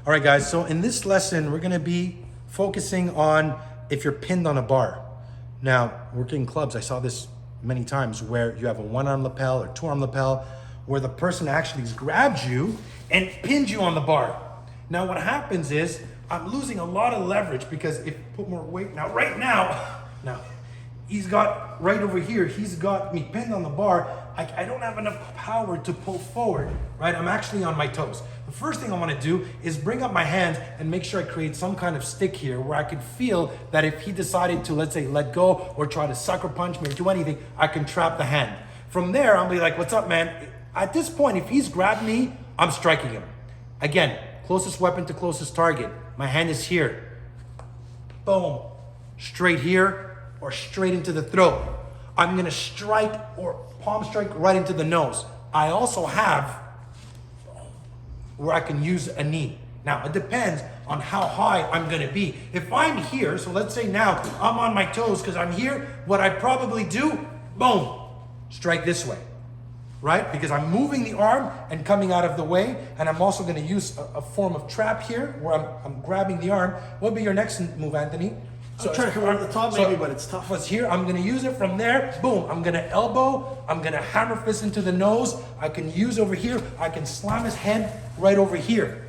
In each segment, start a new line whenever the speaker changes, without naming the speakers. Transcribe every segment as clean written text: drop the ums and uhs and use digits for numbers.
All right, guys, so in this lesson, we're gonna be focusing on if you're pinned on a bar. Now, working clubs, I saw this many times where you have a one-arm lapel or two-arm lapel where the person actually grabs you and pins you on the bar. Now, what happens is I'm losing a lot of leverage because if you put more weight, now, he's got right over here, he's got me pinned on the bar. I don't have enough power to pull forward, right? I'm actually on my toes. The first thing I want to do is bring up my hands and make sure I create some kind of stick here where I could feel that if he decided to, let's say, let go or try to sucker punch me or do anything, I can trap the hand. From there, I'll be like, what's up, man? At this point, if he's grabbed me, I'm striking him. Again, closest weapon to closest target. My hand is here. Boom. Straight here or straight into the throat. I'm gonna strike or palm strike right into the nose. I also have where I can use a knee. Now, it depends on how high I'm gonna be. If I'm here, so let's say now I'm on my toes because I'm here, what I probably do, boom, strike this way, right? Because I'm moving the arm and coming out of the way, and I'm also gonna use a form of trap here where I'm grabbing the arm. What would be your next move, Anthony?
So I'm trying to come over the top maybe, but it's tough.
What's here, I'm gonna use it from there, boom, I'm gonna elbow, I'm gonna hammer fist into the nose, I can use over here, I can slam his head right over here.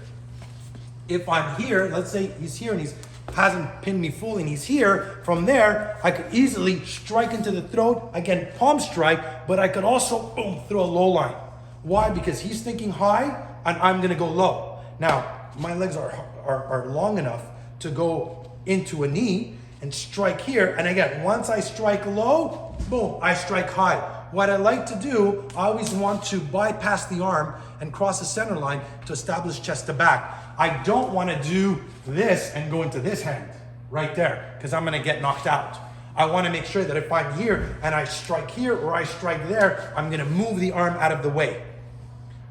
If I'm here, let's say he's here and he hasn't pinned me fully and he's here, from there, I could easily strike into the throat, again, palm strike, but I could also, boom, throw a low line. Why? Because he's thinking high and I'm gonna go low. Now, my legs are long enough to go into a knee and strike here. And again, once I strike low, boom, I strike high. What I like to do, I always want to bypass the arm and cross the center line to establish chest to back. I don't want to do this and go into this hand right there because I'm going to get knocked out. I want to make sure that if I'm here and I strike here or I strike there, I'm going to move the arm out of the way.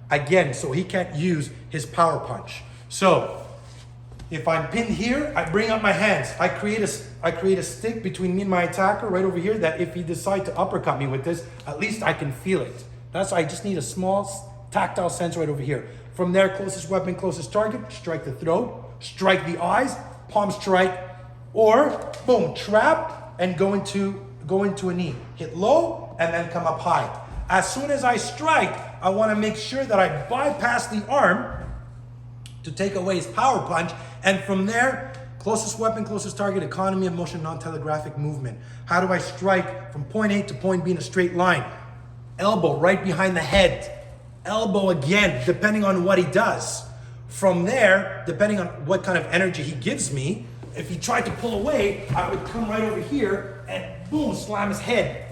Again, so he can't use his power punch. So if I'm pinned here, I bring up my hands. I create a stick between me and my attacker right over here that if he decides to uppercut me with this, at least I can feel it. That's why I just need a small tactile sense right over here. From there, closest weapon, closest target, strike the throat, strike the eyes, palm strike, or boom, trap and go into a knee. Hit low and then come up high. As soon as I strike, I want to make sure that I bypass the arm to take away his power punch, and from there, closest weapon, closest target, economy of motion, non-telegraphic movement. How do I strike from point A to point B in a straight line? Elbow right behind the head. Elbow again, depending on what he does. From there, depending on what kind of energy he gives me, if he tried to pull away, I would come right over here and boom, slam his head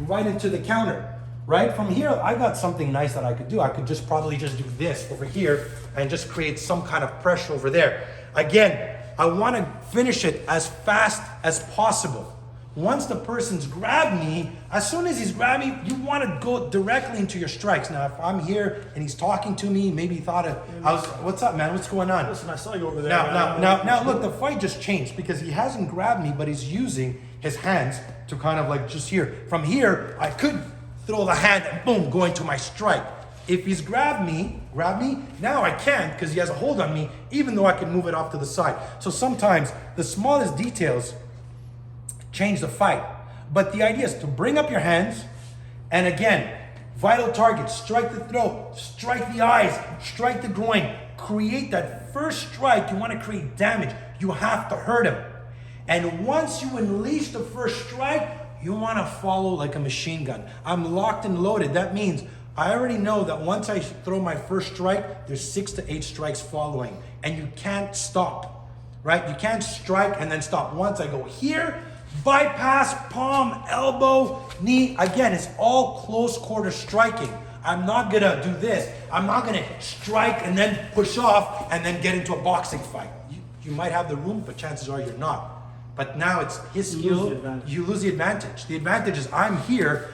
right into the counter. Right? From here, I got something nice that I could do. I could probably just do this over here and just create some kind of pressure over there. Again, I want to finish it as fast as possible. Once the person's grabbed me, as soon as he's grabbed me, you want to go directly into your strikes. Now, if I'm here and he's talking to me, maybe he thought what's up, man? What's going on?
Listen, I saw you over there.
Now, look, the fight just changed because he hasn't grabbed me, but he's using his hands to kind of like just here. From here, I could throw the hand and boom, go into my strike. If he's grabbed me, now I can't because he has a hold on me, even though I can move it off to the side. So sometimes the smallest details change the fight. But the idea is to bring up your hands, and again, vital target, strike the throat, strike the eyes, strike the groin, create that first strike. You want to create damage. You have to hurt him. And once you unleash the first strike, you want to follow like a machine gun. I'm locked and loaded. That means I already know that once I throw my first strike, there's 6 to 8 strikes following, and you can't stop, right? You can't strike and then stop. Once I go here, bypass, palm, elbow, knee. Again, it's all close quarter striking. I'm not gonna do this. I'm not gonna strike and then push off and then get into a boxing fight. You might have the room, but chances are you're not. But now it's his skill, you lose the advantage. The advantage is I'm here,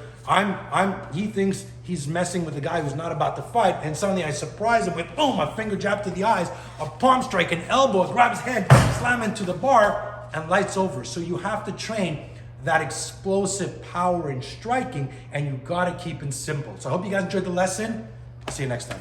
he thinks he's messing with the guy who's not about to fight, and suddenly I surprise him with, boom, a finger jab to the eyes, a palm strike, an elbow, grab his head, slam into the bar, and lights over. So you have to train that explosive power in striking, and you gotta keep it simple. So I hope you guys enjoyed the lesson. I'll see you next time.